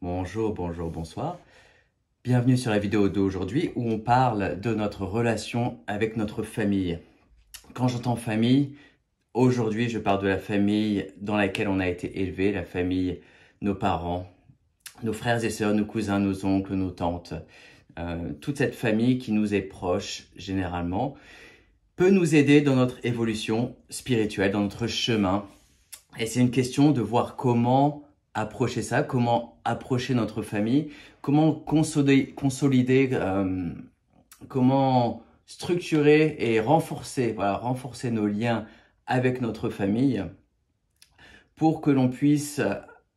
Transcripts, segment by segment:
Bonjour, bonjour, bonsoir. Bienvenue sur la vidéo d'aujourd'hui où on parle de notre relation avec notre famille. Quand j'entends famille, aujourd'hui je parle de la famille dans laquelle on a été élevé, la famille, nos parents, nos frères et sœurs, nos cousins, nos oncles, nos tantes. Toute cette famille qui nous est proche généralement peut nous aider dans notre évolution spirituelle, dans notre chemin. Et c'est une question de voir comment approcher ça, comment approcher notre famille, comment consolider, comment structurer et renforcer nos liens avec notre famille pour que l'on puisse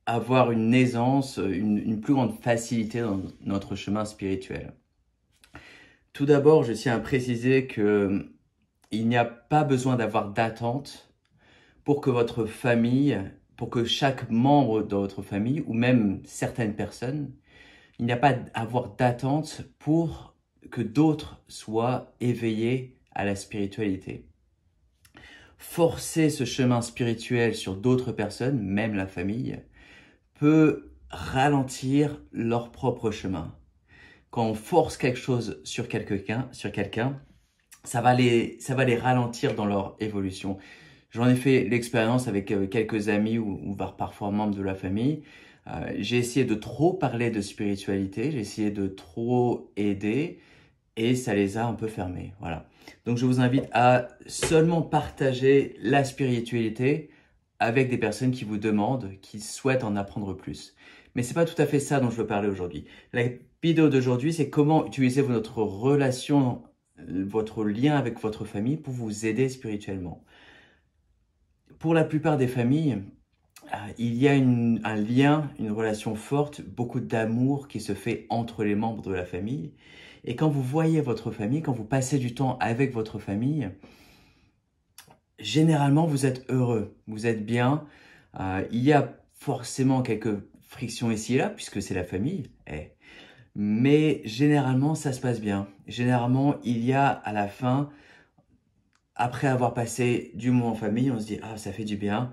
avoir une aisance, une plus grande facilité dans notre chemin spirituel. Tout d'abord, je tiens à préciser qu'il n'y a pas besoin d'avoir d'attente pour que votre famille, pour que chaque membre de votre famille, ou même certaines personnes, il n'y a pas à avoir d'attente pour que d'autres soient éveillés à la spiritualité. Forcer ce chemin spirituel sur d'autres personnes, même la famille, peut ralentir leur propre chemin. Quand on force quelque chose sur quelqu'un, ça va les ralentir dans leur évolution. J'en ai fait l'expérience avec quelques amis ou parfois membres de la famille. J'ai essayé de trop parler de spiritualité, j'ai essayé de trop aider et ça les a un peu fermés. Voilà. Donc je vous invite à seulement partager la spiritualité avec des personnes qui vous demandent, qui souhaitent en apprendre plus. Mais c'est pas tout à fait ça dont je veux parler aujourd'hui. La vidéo d'aujourd'hui, c'est comment utiliser votre relation, votre lien avec votre famille pour vous aider spirituellement. Pour la plupart des familles, il y a un lien, une relation forte, beaucoup d'amour qui se fait entre les membres de la famille. Et quand vous voyez votre famille, quand vous passez du temps avec votre famille, généralement vous êtes heureux, vous êtes bien. Il y a forcément quelques frictions ici et là, puisque c'est la famille. Mais généralement, ça se passe bien. Généralement, il y a à la fin, après avoir passé du moment en famille, on se dit « Ah, ça fait du bien,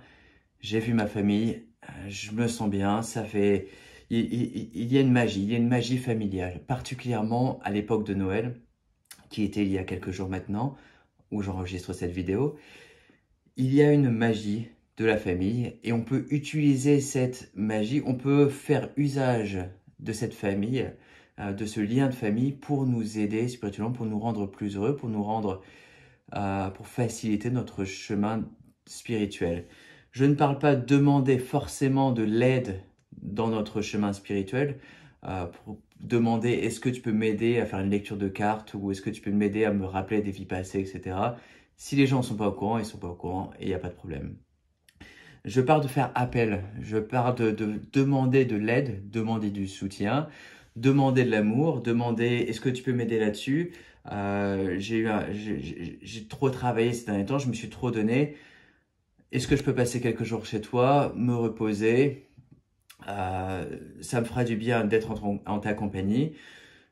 j'ai vu ma famille, je me sens bien, ça fait… » Il y a une magie familiale, particulièrement à l'époque de Noël, qui était il y a quelques jours maintenant, où j'enregistre cette vidéo. Il y a une magie de la famille et on peut utiliser cette magie, on peut faire usage de cette famille, de ce lien de famille pour nous aider spirituellement, pour nous rendre plus heureux, pour nous rendre… pour faciliter notre chemin spirituel. Je ne parle pas de demander forcément de l'aide dans notre chemin spirituel, pour demander est-ce que tu peux m'aider à faire une lecture de cartes ou est-ce que tu peux m'aider à me rappeler des vies passées, etc. Si les gens ne sont pas au courant, ils ne sont pas au courant et il n'y a pas de problème. Je parle de faire appel, je parle de demander de l'aide, demander du soutien, demander de l'amour, demander est-ce que tu peux m'aider là-dessus. J'ai trop travaillé ces derniers temps, je me suis trop donné. Est-ce que je peux passer quelques jours chez toi, me reposer? Ça me fera du bien d'être en ta compagnie.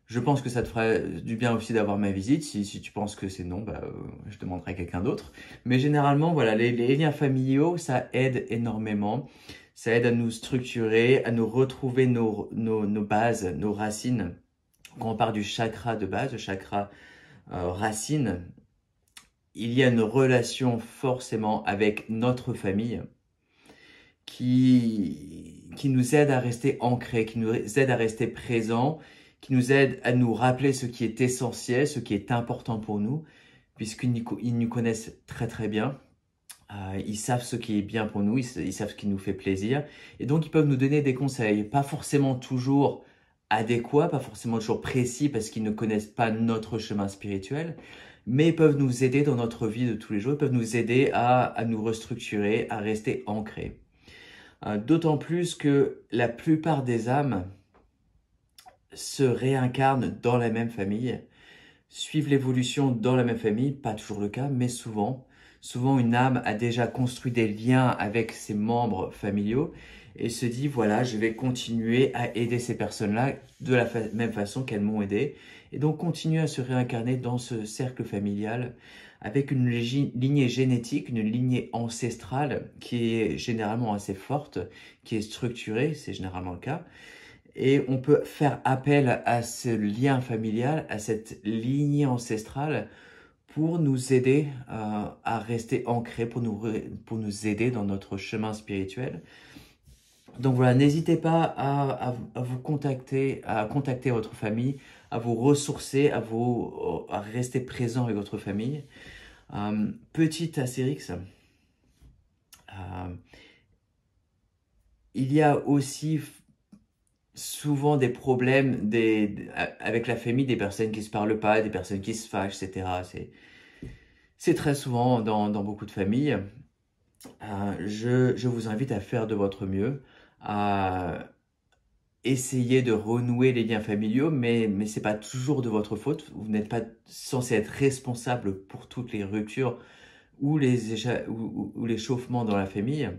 Je pense que ça te fera du bien aussi d'avoir ma visite. Si tu penses que c'est non, je demanderai à quelqu'un d'autre. Mais généralement, voilà, les liens familiaux, ça aide énormément. Ça aide à nous structurer, à nous retrouver nos bases, nos racines. Quand on parle du chakra de base, le chakra racine, il y a une relation forcément avec notre famille qui nous aide à rester ancrés, qui nous aide à rester présents, qui nous aide à nous rappeler ce qui est essentiel, ce qui est important pour nous, puisqu'ils nous connaissent très très bien. Ils savent ce qui est bien pour nous, ils savent ce qui nous fait plaisir. Et donc, ils peuvent nous donner des conseils, pas forcément toujours adéquats, pas forcément toujours précis, parce qu'ils ne connaissent pas notre chemin spirituel, mais ils peuvent nous aider dans notre vie de tous les jours, ils peuvent nous aider à nous restructurer, à rester ancrés. D'autant plus que la plupart des âmes se réincarnent dans la même famille, suivent l'évolution dans la même famille, pas toujours le cas, mais souvent. Souvent, une âme a déjà construit des liens avec ses membres familiaux et se dit, voilà, je vais continuer à aider ces personnes-là de la même façon qu'elles m'ont aidé. Et donc, continuer à se réincarner dans ce cercle familial avec une lignée génétique, une lignée ancestrale qui est généralement assez forte, qui est structurée, c'est généralement le cas. Et on peut faire appel à ce lien familial, à cette lignée ancestrale pour nous aider à rester ancrés, pour nous aider dans notre chemin spirituel. Donc voilà, n'hésitez pas à vous contacter, à contacter votre famille, à vous ressourcer, à rester présent avec votre famille. Petit Astérix, il y a aussi souvent des problèmes avec la famille, des personnes qui ne se parlent pas, des personnes qui se fâchent, etc. C'est très souvent dans beaucoup de familles. Je vous invite à faire de votre mieux, à essayer de renouer les liens familiaux, mais ce n'est pas toujours de votre faute. Vous n'êtes pas censé être responsable pour toutes les ruptures ou l'échauffement dans la famille.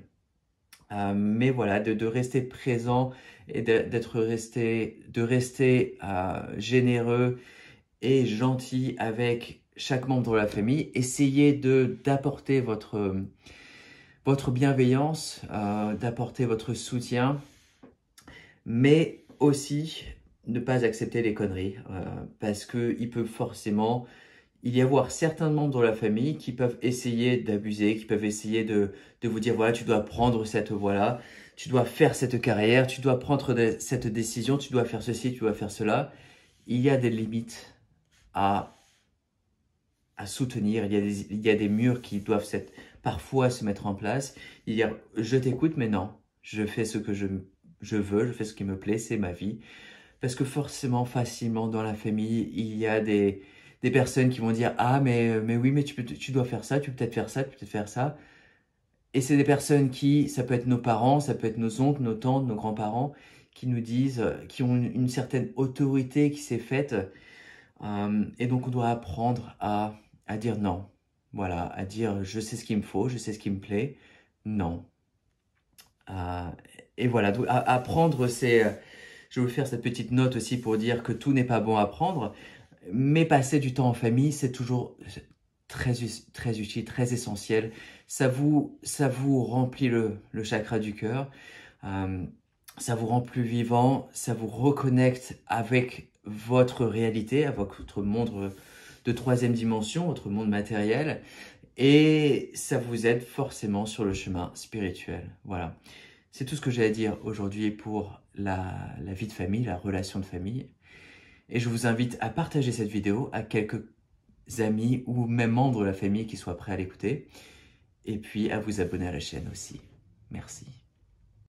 Mais voilà, de rester présent et de rester généreux et gentil avec chaque membre de la famille. Essayez d'apporter votre bienveillance, d'apporter votre soutien, mais aussi ne pas accepter les conneries, parce qu'il peut forcément y avoir certains membres de la famille qui peuvent essayer d'abuser, qui peuvent essayer de vous dire, voilà, tu dois prendre cette voie-là, tu dois faire cette carrière, tu dois prendre cette décision, tu dois faire ceci, tu dois faire cela. Il y a des limites à soutenir, il y a des murs qui doivent parfois se mettre en place. Il y a, je t'écoute, mais non, je fais ce que je veux, je fais ce qui me plaît, c'est ma vie. Parce que forcément, facilement, dans la famille, il y a des personnes qui vont dire « Ah, mais oui, mais tu dois faire ça, tu peux peut-être faire ça, tu peux peut-être faire ça. » Et c'est des personnes ça peut être nos parents, ça peut être nos oncles, nos tantes, nos grands-parents, qui nous disent, qui ont une certaine autorité qui s'est faite. Et donc, on doit apprendre à dire non. Voilà, à dire « Je sais ce qu'il me faut, je sais ce qui me plaît. » Non. Et voilà, donc, apprendre, c'est... Je vais vous faire cette petite note aussi pour dire que tout n'est pas bon à apprendre. Mais passer du temps en famille, c'est toujours très utile, très essentiel. Ça vous remplit le chakra du cœur. Ça vous rend plus vivant. Ça vous reconnecte avec votre réalité, avec votre monde de troisième dimension, votre monde matériel. Et ça vous aide forcément sur le chemin spirituel. Voilà. C'est tout ce que j'ai à dire aujourd'hui pour la vie de famille, la relation de famille. Et je vous invite à partager cette vidéo à quelques amis ou même membres de la famille qui soient prêts à l'écouter. Et puis à vous abonner à la chaîne aussi. Merci.